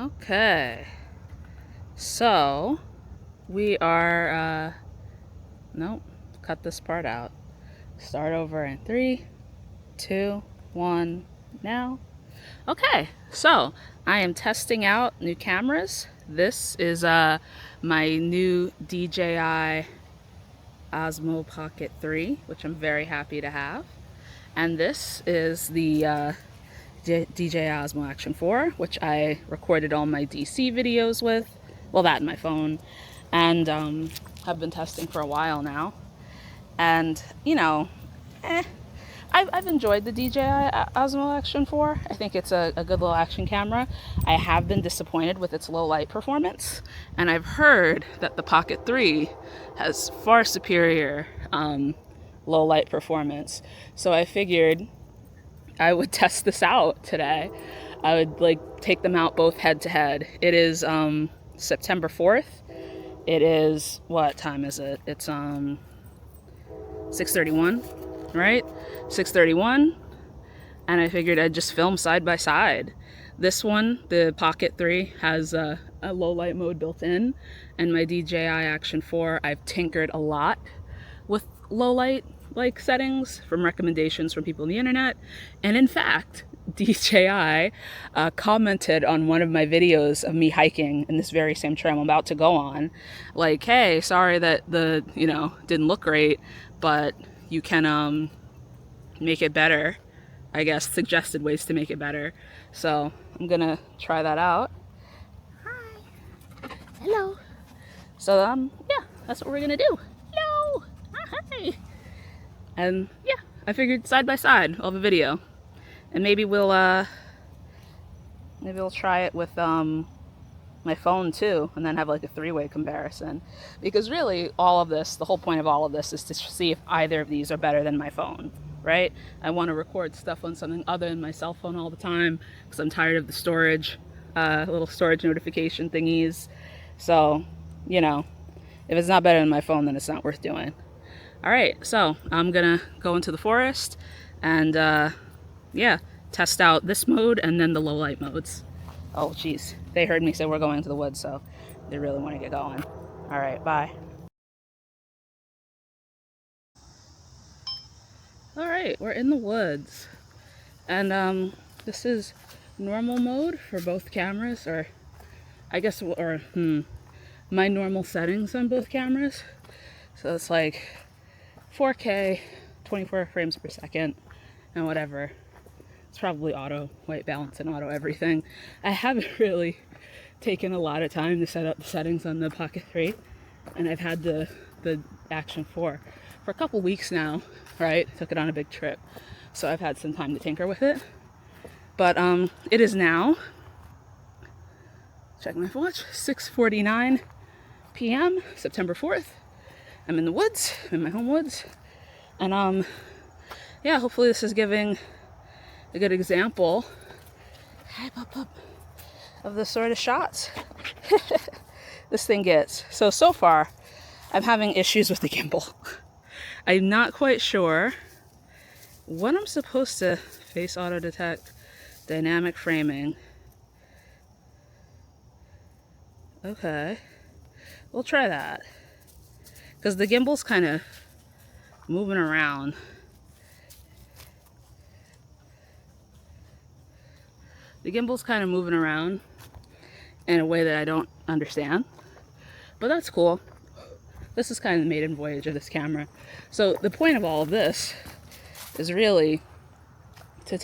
Okay, so we are, nope, cut this part out. Start over in 3, 2, 1, now. Okay, so I am testing out new cameras. This is my new DJI Osmo Pocket 3, which I'm very happy to have. And this is the DJI Osmo Action 4, which I recorded all my DC videos with. Well, that and my phone. And have been testing for a while now. And, you know, I've enjoyed the DJI Osmo Action 4. I think it's a good little action camera. I have been disappointed with its low light performance. And I've heard that the Pocket 3 has far superior low light performance. So I figured I would test this out today. I would take them out both head to head. It is September 4th. It is, what time is it? It's 6:31, right? 6:31. And I figured I'd just film side by side. This one, the Pocket 3, has a low light mode built in, and my DJI Action 4, I've tinkered a lot with low light settings from recommendations from people on the internet. And in fact, DJI commented on one of my videos of me hiking in this very same trail I'm about to go on, like, hey, sorry that the didn't look great, but you can make it better. I guess suggested ways to make it better. So I'm gonna try that out. Hi. Hello. So yeah, that's what we're gonna do. Hello. Hi. And yeah, I figured side by side I'll have a video. And maybe we'll try it with my phone too, and then have like a three-way comparison. Because really all of this, the whole point of all of this is to see if either of these are better than my phone, right? I want to record stuff on something other than my cell phone all the time because I'm tired of the storage, little storage notification thingies. So, if it's not better than my phone, then it's not worth doing. All right, so I'm gonna go into the forest and yeah, test out this mode and then the low light modes. Oh geez, they heard me say we're going to the woods, so they really want to get going. All right, bye. All right, we're in the woods, and this is normal mode for both cameras, or I guess, my normal settings on both cameras. So it's like 4K, 24 frames per second, and whatever. It's probably auto white balance and auto everything. I haven't really taken a lot of time to set up the settings on the Pocket 3, and I've had the Action 4 for a couple weeks now, right? Took it on a big trip, so I've had some time to tinker with it. But it is now, check my watch, 6:49 p.m. September 4th. I'm in the woods, in my home woods, and yeah, hopefully this is giving a good example of the sort of shots this thing gets. So far, I'm having issues with the gimbal. I'm not quite sure what I'm supposed to face auto detect, dynamic framing. Okay, we'll try that. Because the gimbal's kind of moving around. The gimbal's kind of moving around in a way that I don't understand. But that's cool. This is kind of the maiden voyage of this camera. So the point of all of this is really to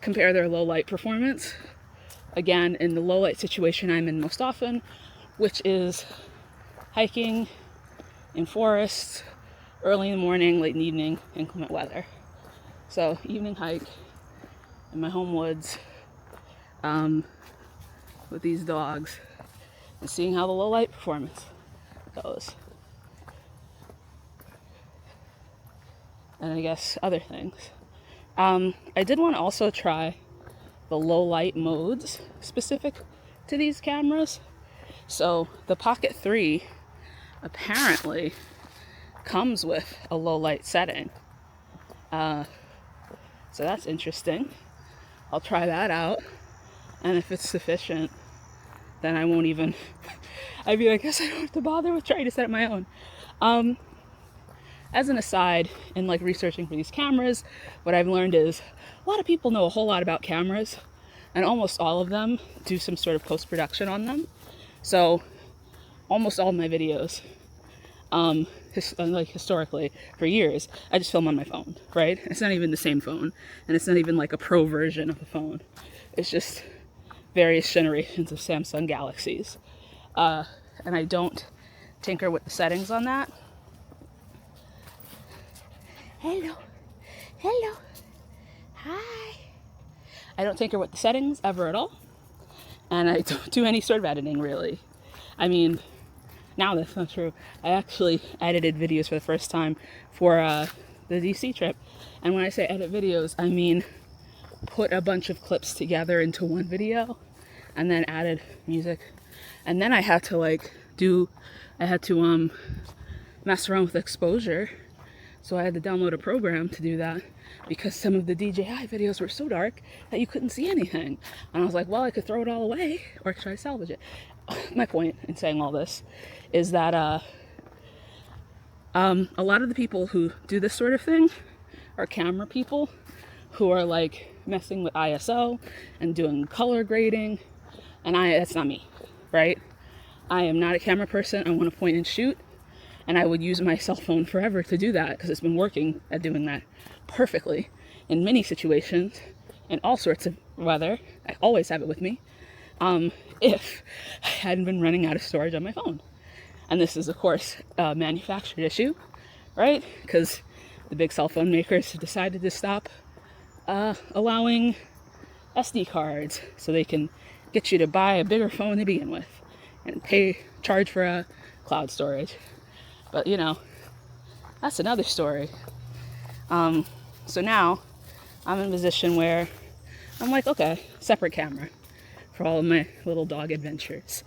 compare their low light performance. Again, in the low light situation I'm in most often, which is hiking in forests, early in the morning, late in the evening, inclement weather. So evening hike in my home woods with these dogs and seeing how the low light performance goes. And I guess other things. I did want to also try the low light modes specific to these cameras. So the Pocket 3 apparently comes with a low light setting. So that's interesting. I'll try that out. And if it's sufficient, then I won't even, I'd be like, I guess I don't have to bother with trying to set up my own. As an aside, in like researching for these cameras, what I've learned is a lot of people know a whole lot about cameras, and almost all of them do some sort of post-production on them. So almost all of my videos, like historically, for years, I just film on my phone, right? It's not even the same phone, and it's not even like a pro version of the phone. It's just various generations of Samsung Galaxies. And I don't tinker with the settings on that. Hello. Hello. Hi. I don't tinker with the settings ever at all. And I don't do any sort of editing, really. I mean, now that's not true. I actually edited videos for the first time for the DC trip. And when I say edit videos, I mean put a bunch of clips together into one video and then added music. And then I had to mess around with exposure. So I had to download a program to do that because some of the DJI videos were so dark that you couldn't see anything. And I was like, well, I could throw it all away or try to salvage it. My point in saying all this is that a lot of the people who do this sort of thing are camera people who are like messing with ISO and doing color grading. And that's not me, right? I am not a camera person. I want to point and shoot. And I would use my cell phone forever to do that because it's been working at doing that perfectly in many situations, in all sorts of weather. I always have it with me. If I hadn't been running out of storage on my phone. And this is, of course, a manufactured issue, right? Because the big cell phone makers have decided to stop allowing SD cards so they can get you to buy a bigger phone to begin with and charge for a cloud storage. But, you know, that's another story. So now I'm in a position where I'm like, okay, separate camera for all of my little dog adventures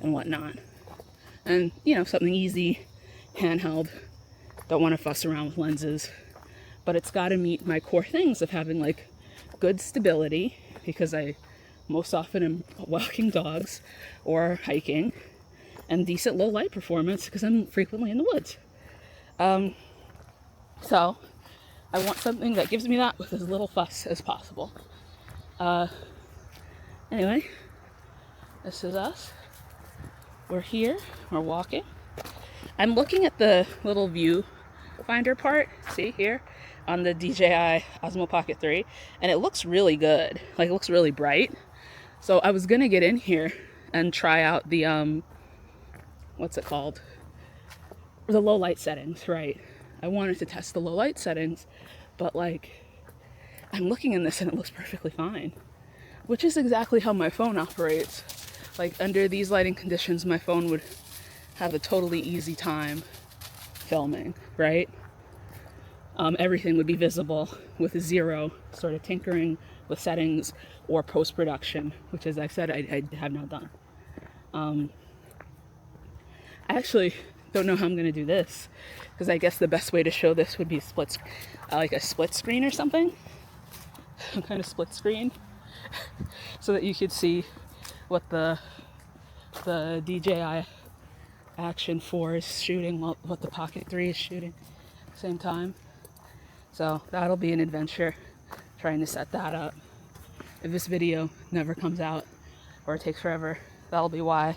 and whatnot. And, you know, something easy, handheld. Don't want to fuss around with lenses. But it's got to meet my core things of having, like, good stability, because I most often am walking dogs or hiking, and decent low light performance because I'm frequently in the woods. So I want something that gives me that with as little fuss as possible. Anyway, this is us. We're here, we're walking. I'm looking at the little view finder part, see here, on the DJI Osmo Pocket 3, and it looks really good. Like, it looks really bright. So I was gonna get in here and try out the, what's it called? The low light settings, right? I wanted to test the low light settings, but like, I'm looking in this and it looks perfectly fine, which is exactly how my phone operates. Like, under these lighting conditions, my phone would have a totally easy time filming, right? Everything would be visible with zero sort of tinkering with settings or post-production, which, as I said, I have not done. I actually don't know how I'm going to do this, because I guess the best way to show this would be like a split screen or something. Some kind of split screen, so that you could see what the DJI Action 4 is shooting, what the Pocket 3 is shooting at the same time. So that'll be an adventure, trying to set that up. If this video never comes out, or it takes forever, that'll be why.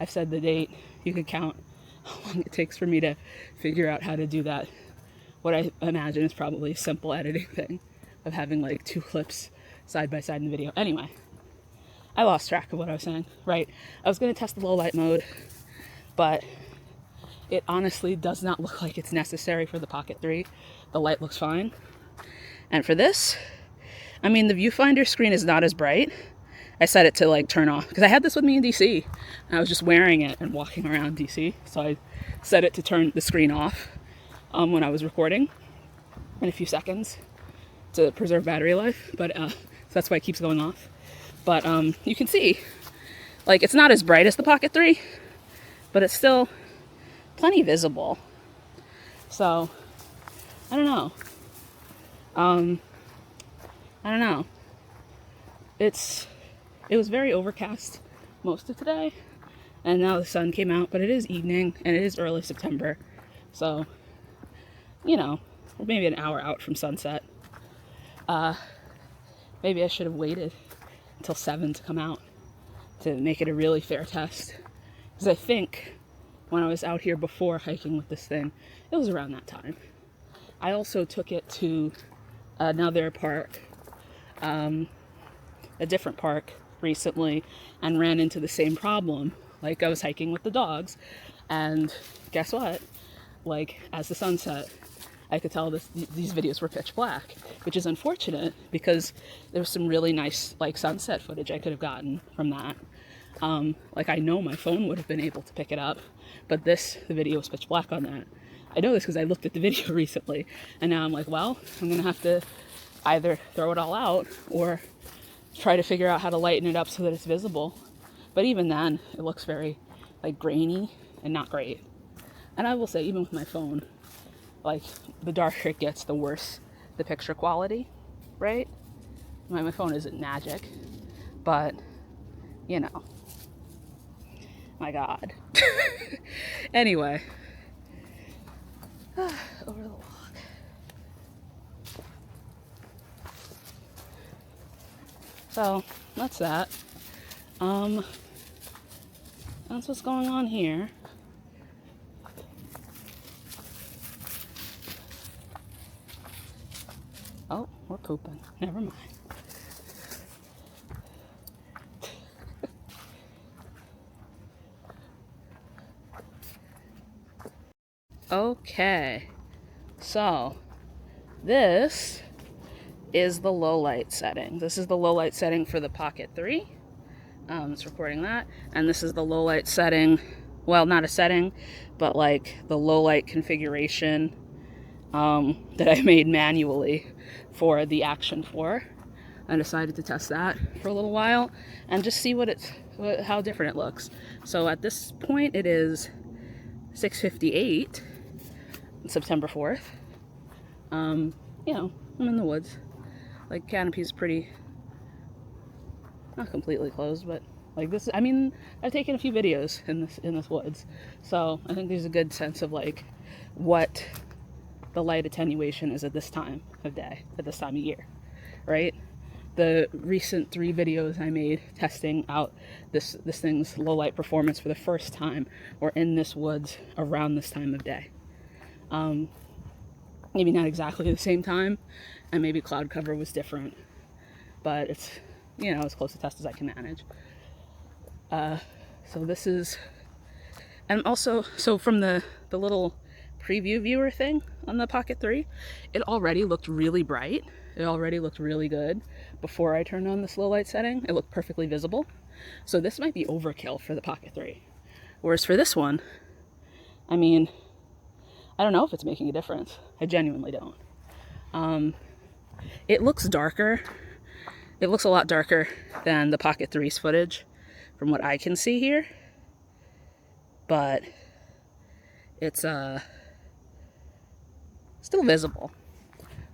I've said the date. You can count how long it takes for me to figure out how to do that. What I imagine is probably a simple editing thing of having like 2 clips side by side in the video. Anyway, I lost track of what I was saying. Right, I was going to test the low light mode, but it honestly does not look like it's necessary for the Pocket 3. The light looks fine. And for this, I mean, the viewfinder screen is not as bright. I set it to like turn off, because I had this with me in DC, and I was just wearing it and walking around DC. So I set it to turn the screen off when I was recording in a few seconds to preserve battery life. But so that's why it keeps going off. But you can see, like, it's not as bright as the Pocket 3, but it's still plenty visible. So I don't know. I don't know. It's it was very overcast most of today, and now the sun came out, but it is evening and it is early September, so you know, we're maybe an hour out from sunset. Maybe I should have waited until 7 to come out to make it a really fair test, because I think when I was out here before hiking with this thing, it was around that time. I also took it to another park, a different park recently, and ran into the same problem. Like, I was hiking with the dogs, and guess what? Like, as the sun set, I could tell these videos were pitch black, which is unfortunate because there was some really nice like sunset footage I could have gotten from that. Like, I know my phone would have been able to pick it up, but the video was pitch black on that. I know this because I looked at the video recently, and now I'm like, well, I'm gonna have to either throw it all out or try to figure out how to lighten it up so that it's visible. But even then, it looks very like grainy and not great. And I will say, even with my phone, like, the darker it gets, the worse the picture quality, right? My phone isn't magic, but, you know. My God. Anyway. Over the log. So, that's that. That's what's going on here. Oh, we're pooping. Never mind. Okay, so this is the low light setting. This is the low light setting for the Pocket 3. It's recording that. And this is the low light setting, well, not a setting, but like the low light configuration that I made manually for the Action 4. I decided to test that for a little while and just see how different it looks. So at this point it is 6:58, September 4th. You know, I'm in the woods. Like, canopy's pretty, not completely closed, but like this, I mean, I've taken a few videos in this woods, so I think there's a good sense of like what the light attenuation is at this time of day, at this time of year, right? The recent 3 videos I made testing out this thing's low light performance for the first time were in this woods around this time of day. Maybe not exactly the same time, and maybe cloud cover was different, but it's, you know, as close a test as I can manage. So this is, and also, so from the little preview viewer thing on the Pocket 3, it already looked really bright. It already looked really good before I turned on this low light setting. It looked perfectly visible. So this might be overkill for the Pocket 3. Whereas for this one, I mean, I don't know if it's making a difference. I genuinely don't. It looks darker. It looks a lot darker than the Pocket 3's footage from what I can see here. But it's still visible.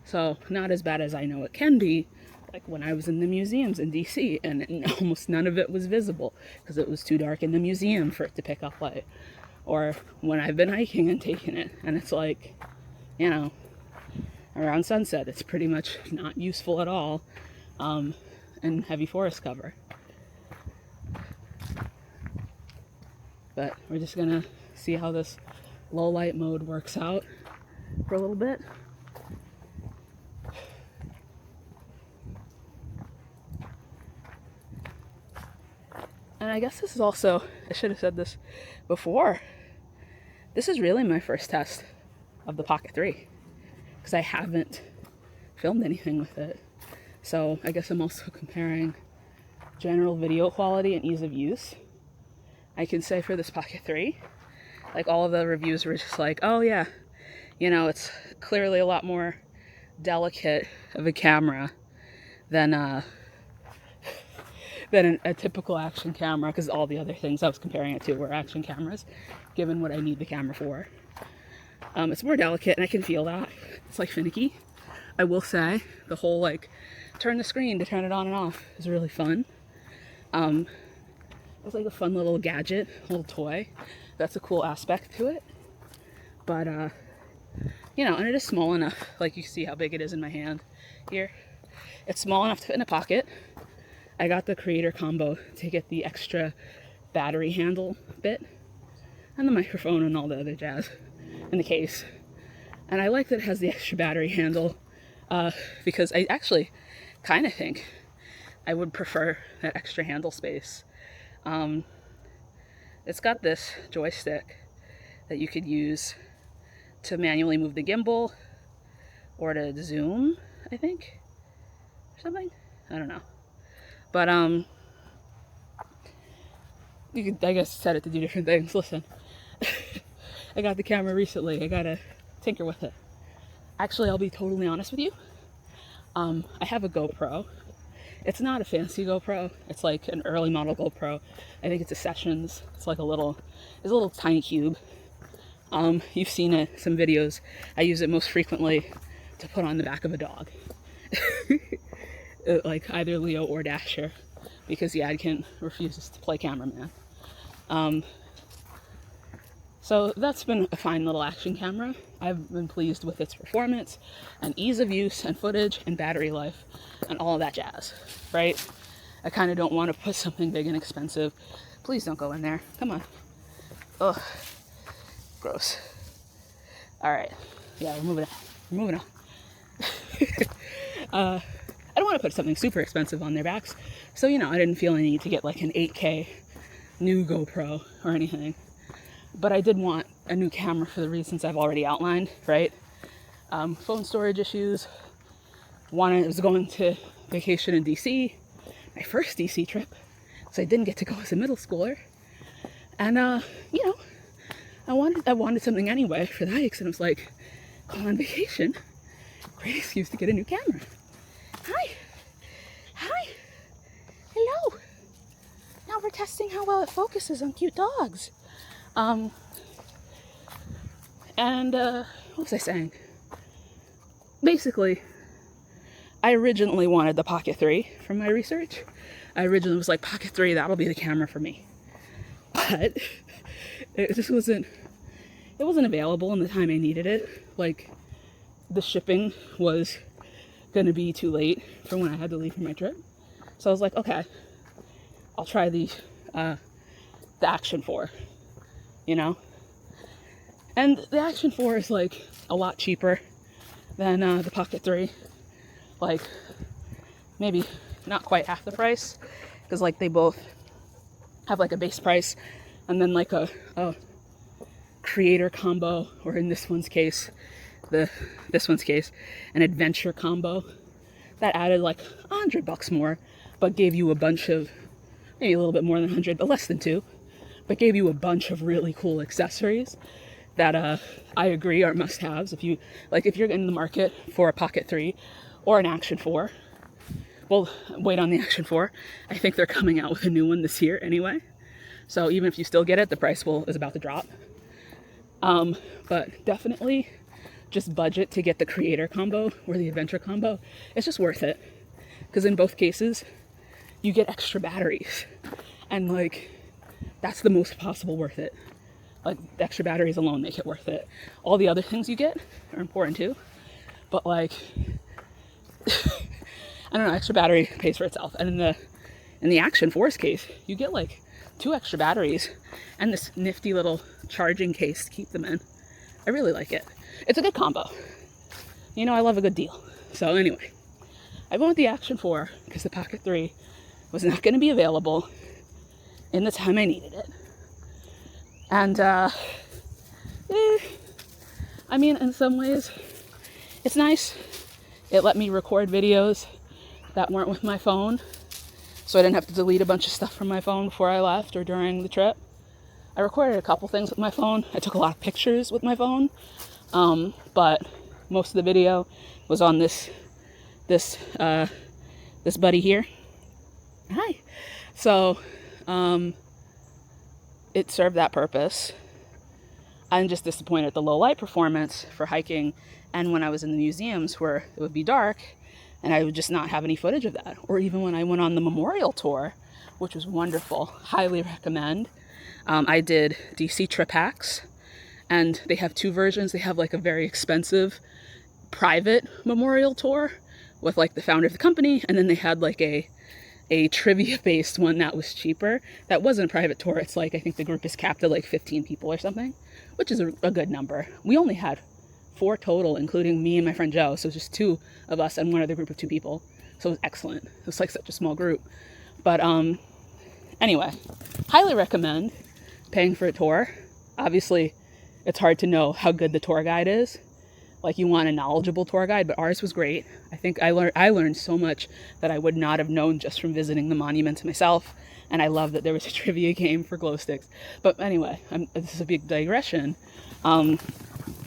So not as bad as I know it can be, like when I was in the museums in DC and almost none of it was visible because it was too dark in the museum for it to pick up light. Or when I've been hiking and taken it and it's like, you know, around sunset, it's pretty much not useful at all in heavy forest cover. But we're just gonna see how this low light mode works out for a little bit. And I guess this is also, I should have said this before, this is really my first test of the Pocket 3 because I haven't filmed anything with it. So I guess I'm also comparing general video quality and ease of use. I can say for this Pocket 3, like all of the reviews were just like, oh yeah, you know, it's clearly a lot more delicate of a camera than a typical action camera, because all the other things I was comparing it to were action cameras, given what I need the camera for. It's more delicate, and I can feel that. It's like finicky. I will say, the whole like turn the screen to turn it on and off is really fun. It's like a fun little gadget, little toy. That's a cool aspect to it. But, you know, and it is small enough. Like, you see how big it is in my hand here. It's small enough to fit in a pocket. I got the creator combo to get the extra battery handle bit and the microphone and all the other jazz in the case. And I like that it has the extra battery handle because I actually kind of think I would prefer that extra handle space. It's got this joystick that you could use to manually move the gimbal or to zoom, I think, or something. I don't know. But you could, I guess, set it to do different things. Listen, I got the camera recently. I gotta tinker with it. Actually, I'll be totally honest with you. I have a GoPro. It's not a fancy GoPro. It's like an early model GoPro. I think it's a Sessions. It's like it's a little tiny cube. You've seen it, some videos. I use it most frequently to put on the back of a dog. Like either Leo or Dasher, because the Adkins refuses to play cameraman. So that's been a fine little action camera. I've been pleased with its performance and ease of use and footage and battery life and all of that jazz, right? I kind of don't want to put something big and expensive. Please don't go in there. Come on. Ugh. Gross. All right. Yeah, we're moving on. We're moving on. I don't want to put something super expensive on their backs. So, you know, I didn't feel any need to get like an 8K new GoPro or anything. But I did want a new camera for the reasons I've already outlined, right? Phone storage issues. I was going to vacation in DC, my first DC trip, so I didn't get to go as a middle schooler. And, you know, I wanted something anyway for the hikes, and I was like, going on vacation, great excuse to get a new camera. Hi. Hello. Now we're testing how well it focuses on cute dogs. What was I saying? Basically, I originally wanted the Pocket 3 from my research. I originally was like, Pocket 3, that'll be the camera for me. But it just wasn't available in the time I needed it. Like, the shipping was gonna be too late for when I had to leave for my trip. So I was like, okay, I'll try the Action 4, you know? And the Action 4 is like a lot cheaper than the Pocket 3. Like, maybe not quite half the price, because like they both have like a base price and then like a creator combo, or in this one's case, an adventure combo that added like $100 more, but gave you a bunch of, maybe a little bit more than 100, but less than 2, but gave you a bunch of really cool accessories that I agree are must-haves. If you're in the market for a Pocket 3 or an Action 4, well, wait on the Action 4. I think they're coming out with a new one this year anyway. So even if you still get it, the price is about to drop. But definitely just budget to get the creator combo or the adventure combo. It's just worth it. Because in both cases, you get extra batteries. And like, that's the most possible worth it. Like, the extra batteries alone make it worth it. All the other things you get are important too. But like, I don't know, extra battery pays for itself. And in the Action 4's case, you get like 2 extra batteries and this nifty little charging case to keep them in. I really like it. It's a good combo. You know, I love a good deal. So anyway, I went with the Action 4 because the Pocket 3 was not going to be available in the time I needed it. And, I mean, in some ways, it's nice. It let me record videos that weren't with my phone, so I didn't have to delete a bunch of stuff from my phone before I left or during the trip. I recorded a couple things with my phone. I took a lot of pictures with my phone, but most of the video was on this buddy here. Hi. So, it served that purpose. I'm just disappointed at the low light performance for hiking, and when I was in the museums where it would be dark and I would just not have any footage of that. Or even when I went on the memorial tour which was wonderful. Highly recommend. I did DC Trip Hacks, and they have two versions. They have like a very expensive private memorial tour with like the founder of the company, and then they had like a trivia based one that was cheaper. That wasn't a private tour. It's like, I think the group is capped at like 15 people or something, which is a good number. We only had 4 total, including me and my friend Joe. So it was just 2 of us and one other group of 2 people. So it was excellent. It was like such a small group. But anyway, highly recommend paying for a tour. Obviously, it's hard to know how good the tour guide is. Like, you want a knowledgeable tour guide, but ours was great. I think I learned so much that I would not have known just from visiting the monuments myself. And I love that there was a trivia game for glow sticks. But anyway, this is a big digression.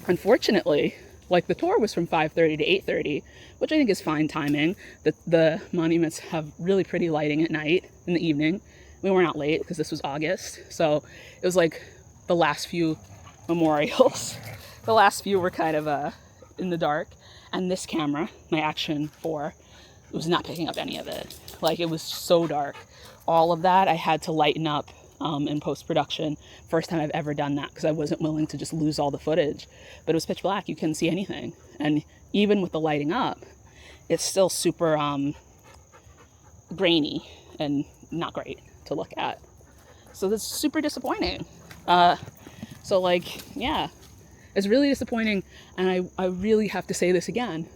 Unfortunately, like, the tour was from 5:30 to 8:30, which I think is fine timing. The monuments have really pretty lighting at night, in the evening. We were not late because this was August. So it was like the last few memorials. The last few were kind of in the dark. And this camera, my Action 4, was not picking up any of it. Like, it was so dark. All of that I had to lighten up in post-production. First time I've ever done that, because I wasn't willing to just lose all the footage. But it was pitch black. You couldn't see anything. And even with the lighting up, it's still super grainy and not great to look at. So that's super disappointing. So like, yeah, it's really disappointing. And I really have to say this again.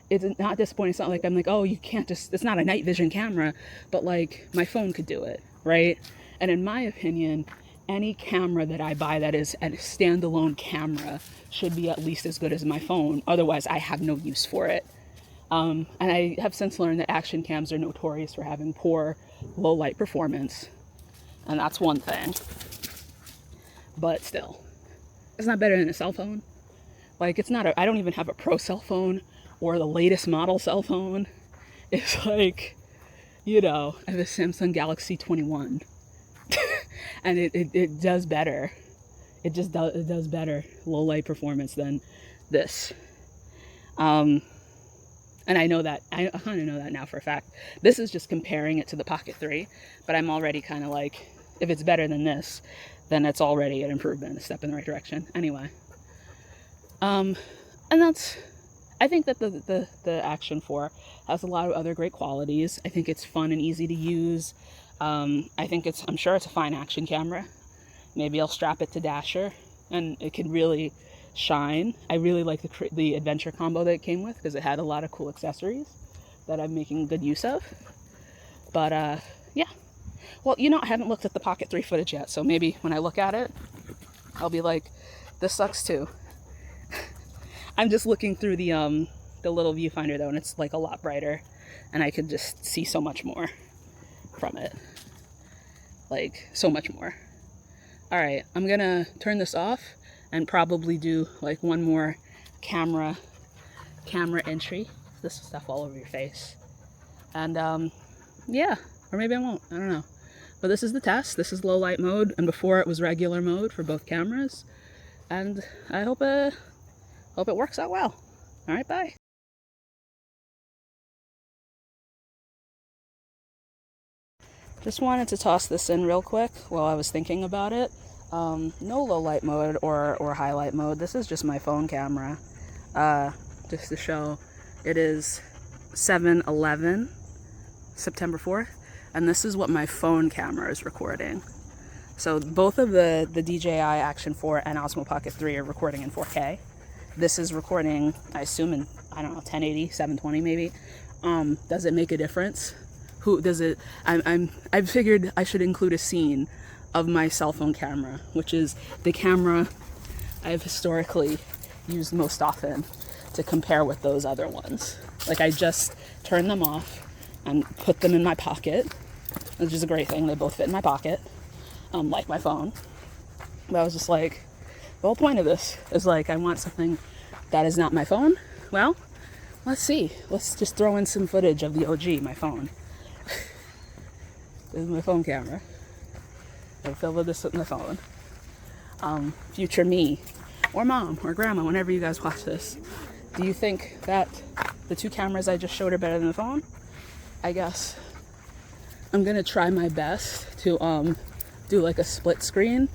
It's not disappointing. It's not like I'm like, oh, you can't just, it's not a night vision camera, but like, my phone could do it, right? And in my opinion, any camera that I buy that is a standalone camera should be at least as good as my phone. Otherwise, I have no use for it. And I have since learned that action cams are notorious for having poor low light performance. And that's one thing. But still, it's not better than a cell phone. Like, it's not I don't even have a pro cell phone or the latest model cell phone. It's like, you know, I have a Samsung Galaxy 21. And it does better. It does better low light performance than this. And I know that, I kind of know that now for a fact. This is just comparing it to the Pocket 3, but I'm already kind of like, if it's better than this, then it's already an improvement, a step in the right direction. Anyway. And that's, I think that the Action 4 has a lot of other great qualities. I think it's fun and easy to use. I'm sure it's a fine action camera. Maybe I'll strap it to Dasher and it can really shine. I really like the adventure combo that it came with, because it had a lot of cool accessories that I'm making good use of. But yeah. Well, you know, I haven't looked at the Pocket 3 footage yet, so maybe when I look at it, I'll be like, this sucks too. I'm just looking through the little viewfinder though, and it's like a lot brighter, and I could just see so much more from it. Like, so much more. All right, I'm gonna turn this off and probably do like one more camera entry. This stuff all over your face. And yeah, or maybe I won't, I don't know. But this is the test. This is low light mode, and before it was regular mode for both cameras. And I hope it works out well. All right, bye. Just wanted to toss this in real quick while I was thinking about it. No low light mode or highlight mode. This is just my phone camera. Just to show, it is 7/11, September 4th, and this is what my phone camera is recording. So both of the DJI Action 4 and Osmo Pocket 3 are recording in 4K. This is recording, I assume, in, I don't know, 1080, 720 maybe. Does it make a difference? Who does it? I've figured I should include a scene of my cell phone camera, which is the camera I've historically used most often, to compare with those other ones. Like, I just turned them off and put them in my pocket, which is a great thing. They both fit in my pocket, like my phone. But I was just like, the whole point of this is like, I want something that is not my phone. Well, let's see. Let's just throw in some footage of the OG, my phone. This is my phone camera. I filmed this with my phone. Future me, or mom, or grandma, whenever you guys watch this, do you think that the two cameras I just showed are better than the phone? I guess I'm gonna try my best to do like a split screen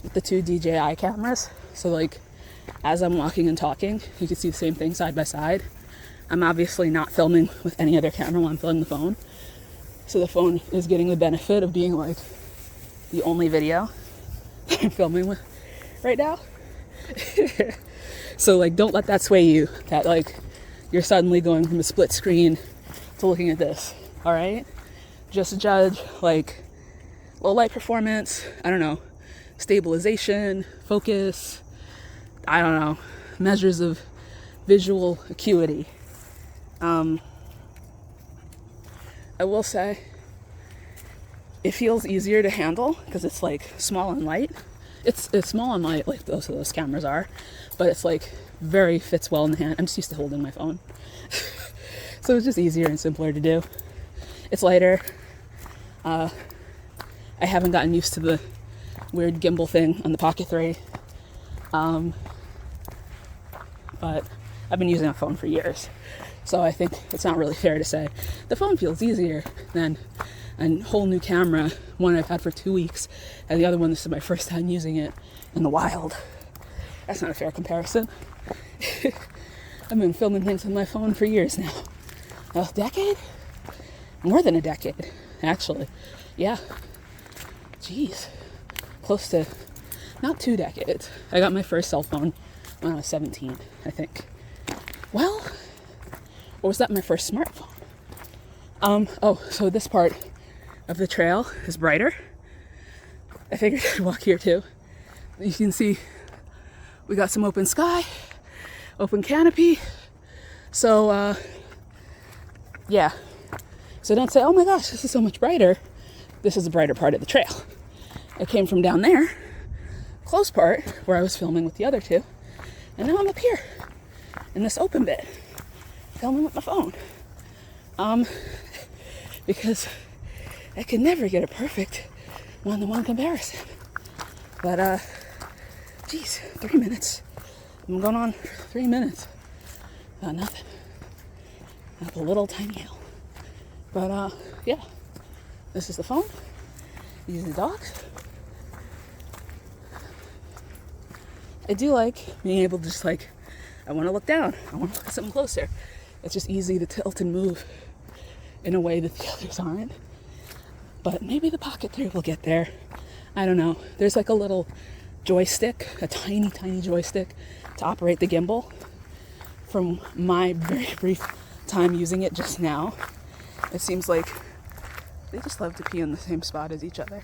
with the two DJI cameras. So like as I'm walking and talking, you can see the same thing side by side. I'm obviously not filming with any other camera while I'm filming the phone. So the phone is getting the benefit of being like the only video that I'm filming with right now. So like don't let that sway you, that like you're suddenly going from a split screen to looking at this, all right? Just judge like low light performance, I don't know, stabilization, focus, I don't know, measures of visual acuity. I will say it feels easier to handle because it's like small and light. It's small and light like those cameras are, but it's like very fits well in the hand. I'm just used to holding my phone. So it's just easier and simpler to do. It's lighter. I haven't gotten used to the weird gimbal thing on the Pocket 3. But I've been using a phone for years. So I think it's not really fair to say the phone feels easier than a whole new camera, one I've had for 2 weeks, and the other one, this is my first time using it in the wild. That's not a fair comparison. I've been filming things with my phone for years now. A decade? More than a decade, actually. Yeah. Jeez. Close to, not 2 decades. I got my first cell phone when I was 17, I think. Well, or was that my first smartphone? So this part of the trail is brighter. I figured I'd walk here too. You can see we got some open sky, open canopy. So, yeah. So don't say, oh my gosh, this is so much brighter. This is the brighter part of the trail. I came from down there, close part, where I was filming with the other two. And now I'm up here in this open bit, filming with my phone. Because I can never get a perfect one-to-one comparison. But, geez, 3 minutes. I'm going on 3 minutes. Nothing. Up a little tiny hill. But, yeah. This is the phone. These are the dogs. I do like being able to just like, I want to look down. I want to look at something closer. It's just easy to tilt and move in a way that the others aren't. But maybe the Pocket 3 will get there. I don't know. There's like a little joystick, a tiny, tiny joystick to operate the gimbal. From my very brief time using it just now, it seems like they just love to pee in the same spot as each other.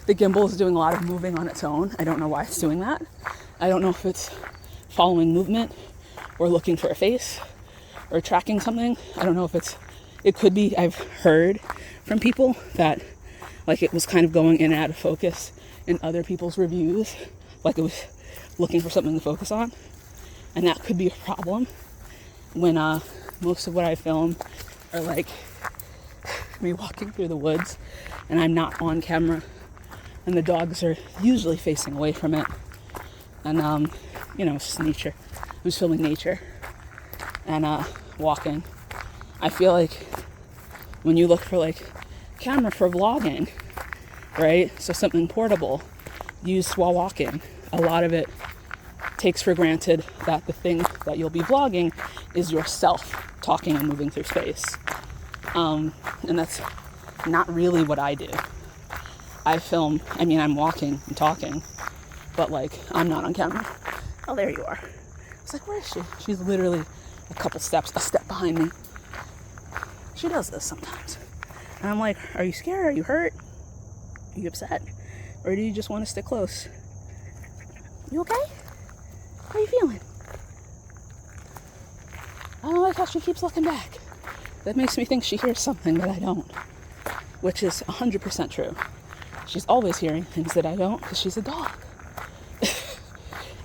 The gimbal is doing a lot of moving on its own. I don't know why it's doing that. I don't know if it's following movement or looking for a face or tracking something. I don't know if it could be, I've heard from people that like it was kind of going in and out of focus in other people's reviews. Like it was looking for something to focus on. And that could be a problem when most of what I film are like me walking through the woods and I'm not on camera and the dogs are usually facing away from it. And you know, it's just nature. I was filming nature and walking. I feel like when you look for like camera for vlogging, right? So something portable used while walking, a lot of it takes for granted that the thing that you'll be vlogging is yourself talking and moving through space. And that's not really what I do. I'm walking and talking, but like, I'm not on camera. Oh, there you are. I was like, where is she? She's literally a step behind me. She does this sometimes. And I'm like, are you scared? Are you hurt? Are you upset? Or do you just want to stick close? You okay? How are you feeling? I don't like how she keeps looking back. That makes me think she hears something that I don't, which is 100% true. She's always hearing things that I don't because she's a dog.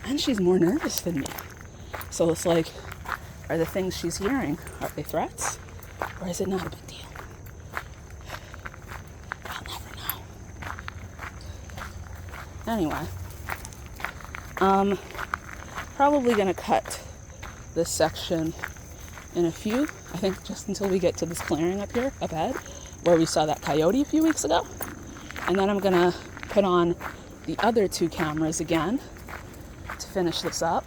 And she's more nervous than me. So it's like, are the things she's hearing, are they threats? Or is it not a big deal? I'll never know. Anyway, probably gonna cut this section in a few. I think just until we get to this clearing up here, up ahead, where we saw that coyote a few weeks ago. And then I'm gonna put on the other 2 cameras again to finish this up.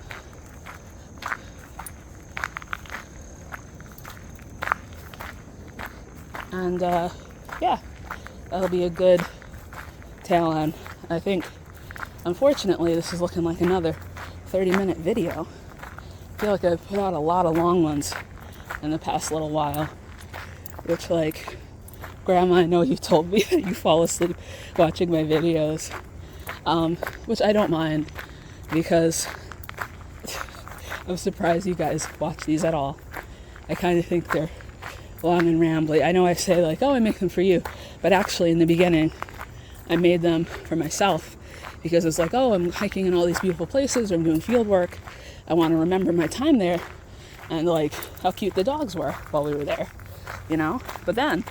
And yeah, that'll be a good tail end. I think, unfortunately, this is looking like another 30-minute video. I feel like I've put out a lot of long ones in the past little while, which, like, Grandma, I know you told me that you fall asleep watching my videos, which I don't mind, because I'm surprised you guys watch these at all. I kind of think they're long and rambly. I know I say, like, oh, I make them for you, but actually in the beginning I made them for myself, because it's like, oh, I'm hiking in all these beautiful places, or I'm doing field work. I want to remember my time there and, like, how cute the dogs were while we were there, you know? But then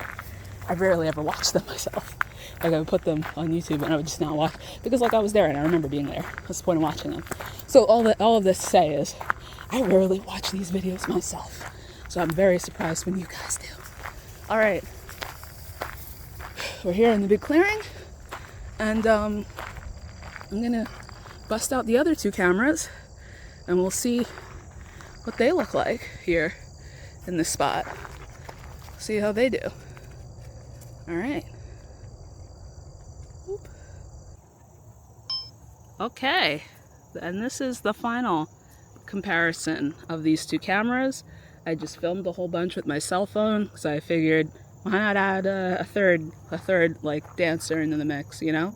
I rarely ever watched them myself. Like, I would put them on YouTube and I would just not watch, because, like, I was there and I remember being there. What's the point of watching them? So all of this to say is, I rarely watch these videos myself. So I'm very surprised when you guys do. All right, we're here in the big clearing, and I'm gonna bust out the other 2 cameras and we'll see what they look like here in this spot. See how they do. All right. Oop. Okay, and this is the final comparison of these 2 cameras. I just filmed a whole bunch with my cell phone, so I figured, why not add a third like dancer into the mix, you know,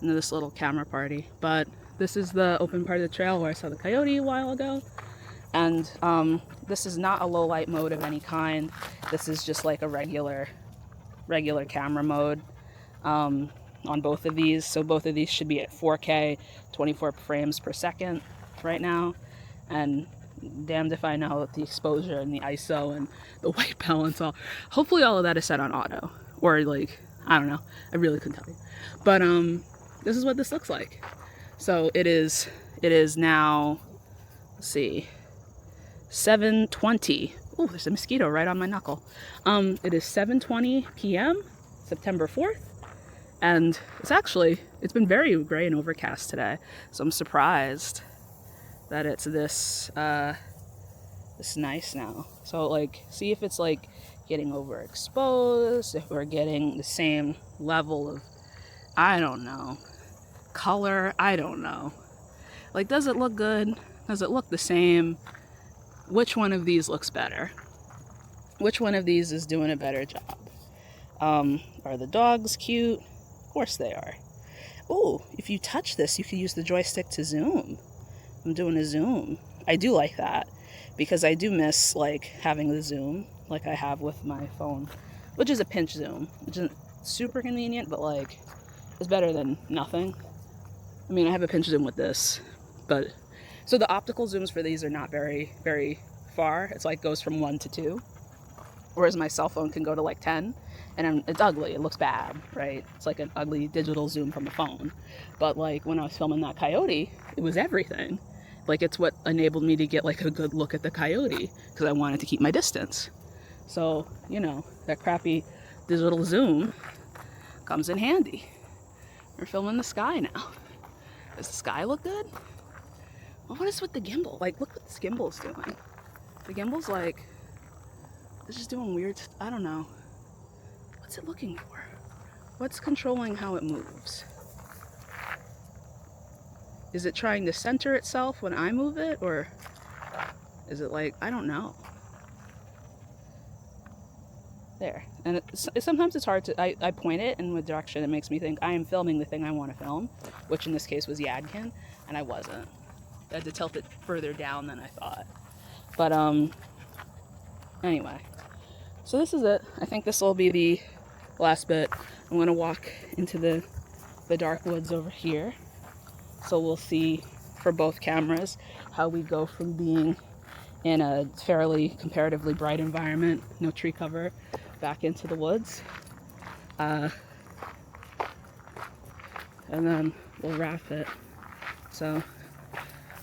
into this little camera party. But this is the open part of the trail where I saw the coyote a while ago, and this is not a low light mode of any kind. This is just like a regular camera mode on both of these. So both of these should be at 4K, 24 frames per second right now, and damned if I know what the exposure and the ISO and the white balance, hopefully all of that is set on auto, or, like, I don't know, I really couldn't tell you. But this is what this looks like. So it is now, let's see, 7:20. Oh, there's a mosquito right on my knuckle. It is 7:20 p.m. September 4th, and it's been very gray and overcast today, so I'm surprised that it's this nice now. So, like, see if it's, like, getting overexposed, if we're getting the same level of, I don't know, color, I don't know. Like, does it look good? Does it look the same? Which one of these looks better? Which one of these is doing a better job? Are the dogs cute? Of course they are. Oh, if you touch this, you can use the joystick to zoom. I'm doing a zoom. I do like that, because I do miss, like, having the zoom like I have with my phone, which is a pinch zoom, which isn't super convenient, but, like, it's better than nothing. I mean, I have a pinch zoom with this, but so the optical zooms for these are not very, very far. It's like goes from 1 to 2, whereas my cell phone can go to, like, 10, and it's ugly. It looks bad, right? It's like an ugly digital zoom from a phone. But, like, when I was filming that coyote, it was everything. Like, it's what enabled me to get, like, a good look at the coyote, because I wanted to keep my distance. So, you know, that crappy digital zoom comes in handy. We're filming the sky now. Does the sky look good? Well, what is with the gimbal? Like, look what this gimbal's doing. The gimbal's, like, it's just doing weird, I don't know. What's it looking for? What's controlling how it moves? Is it trying to center itself when I move it, or is it, like, I don't know. There. And sometimes it's hard to, I point it in what direction it makes me think I am filming the thing I want to film, which in this case was Yadkin, and I wasn't. I had to tilt it further down than I thought. But, anyway. So this is it. I think this will be the last bit. I'm going to walk into the dark woods over here. So we'll see for both cameras how we go from being in a fairly comparatively bright environment, no tree cover, back into the woods. And then we'll wrap it. So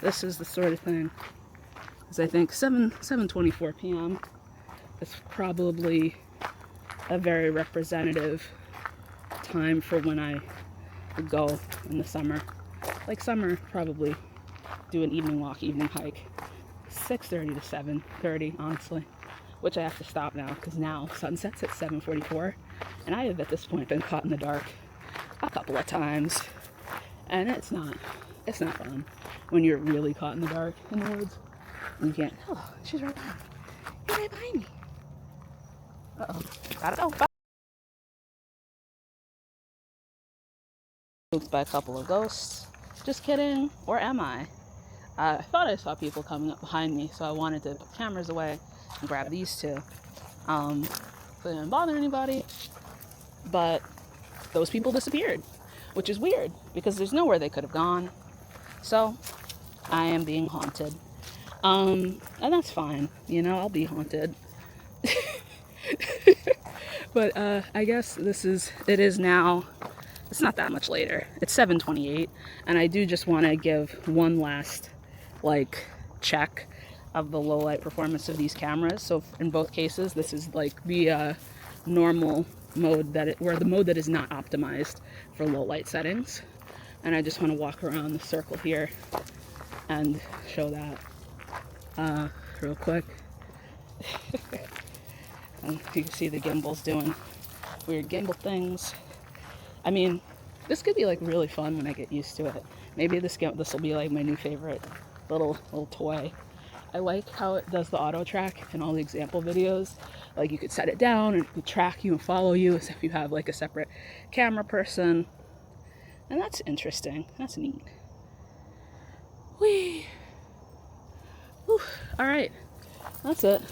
this is the sort of thing. It's, I think, 7:24 p.m. it's probably a very representative time for when I would go in the summer. Like summer, probably do an evening walk, evening hike, 6:30 to 7:30, honestly, which I have to stop now because now sunset's at 7:44, and I have at this point been caught in the dark a couple of times, and it's not fun when you're really caught in the dark in the woods. You can't. Oh, she's right behind me. You're right behind me. Uh-oh. Gotta go. Bye. By a couple of ghosts. Just kidding. Or am I? I thought I saw people coming up behind me, so I wanted to put cameras away and grab these two. So they didn't bother anybody. But those people disappeared, which is weird because there's nowhere they could have gone. So I am being haunted. And that's fine. You know, I'll be haunted. But I guess it is now, it's not that much later. It's 7:28, and I do just want to give one last check of the low light performance of these cameras. So in both cases, this is like the normal mode where the mode that is not optimized for low light settings. And I just want to walk around the circle here and show that real quick. And you can see the gimbal's doing weird gimbal things. I mean, this could be like really fun when I get used to it. Maybe this will be like my new favorite little toy. I like how it does the auto track in all the example videos. Like you could set it down and it would track you and follow you as if you have like a separate camera person. And that's interesting. That's neat. Whee! Whew. All right, that's it.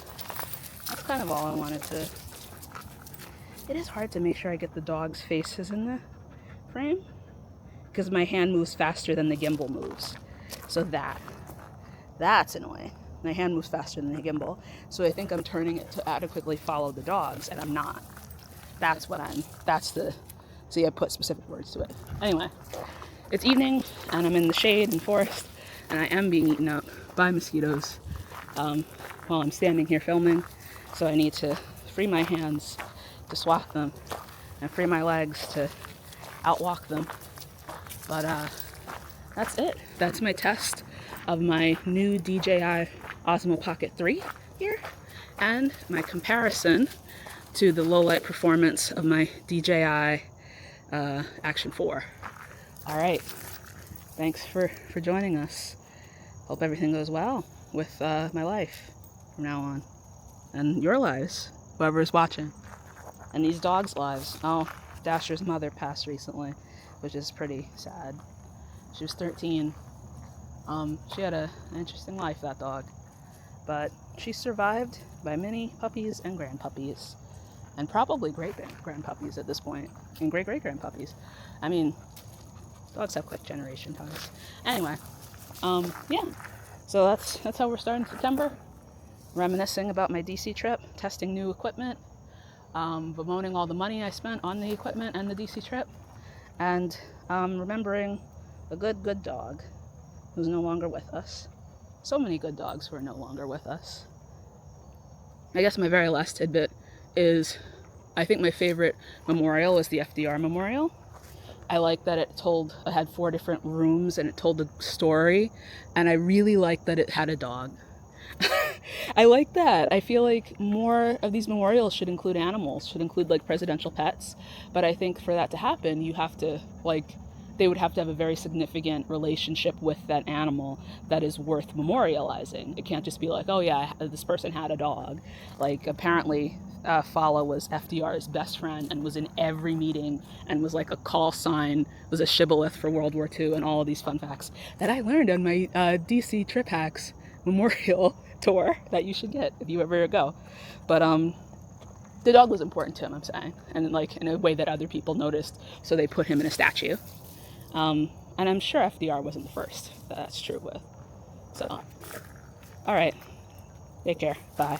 That's kind of all I wanted to. It is hard to make sure I get the dog's faces in the frame because my hand moves faster than the gimbal moves. So that's annoying. My hand moves faster than the gimbal. So I think I'm turning it to adequately follow the dogs, and I'm not. See, I put specific words to it. Anyway, it's evening, and I'm in the shade and forest, and I am being eaten up by mosquitoes while I'm standing here filming. So I need to free my hands to swat them and free my legs to outwalk them. But that's it. That's my test of my new DJI Osmo Pocket 3 here, and my comparison to the low light performance of my DJI Action 4. All right. Thanks for joining us. Hope everything goes well with my life from now on. And your lives, whoever is watching. And these dogs' lives. Oh, Dasher's mother passed recently, which is pretty sad. She was 13. She had an interesting life, that dog. But she survived by many puppies and grandpuppies. And probably great-grandpuppies at this point. And great-great-grandpuppies. I mean, dogs have quick generation times. Anyway, yeah. So that's how we're starting September. Reminiscing about my DC trip, testing new equipment, bemoaning all the money I spent on the equipment and the DC trip, and remembering a good dog who's no longer with us. So many good dogs who are no longer with us. I guess my very last tidbit is I think my favorite memorial is the FDR memorial. I like that it had 4 different rooms and it told a story, and I really like that it had a dog. I like that. I feel like more of these memorials should include animals, should include like presidential pets. But I think for that to happen, you have to they would have to have a very significant relationship with that animal that is worth memorializing. It can't just be like, oh yeah, this person had a dog. Like apparently Fala was FDR's best friend and was in every meeting and was like a call sign, was a shibboleth for World War II and all of these fun facts that I learned on my DC Trip Hacks memorial tour that you should get if you ever go. But the dog was important to him, I'm saying, and like in a way that other people noticed, so they put him in a statue. And I'm sure FDR wasn't the first that that's true with. So, all right, take care, bye.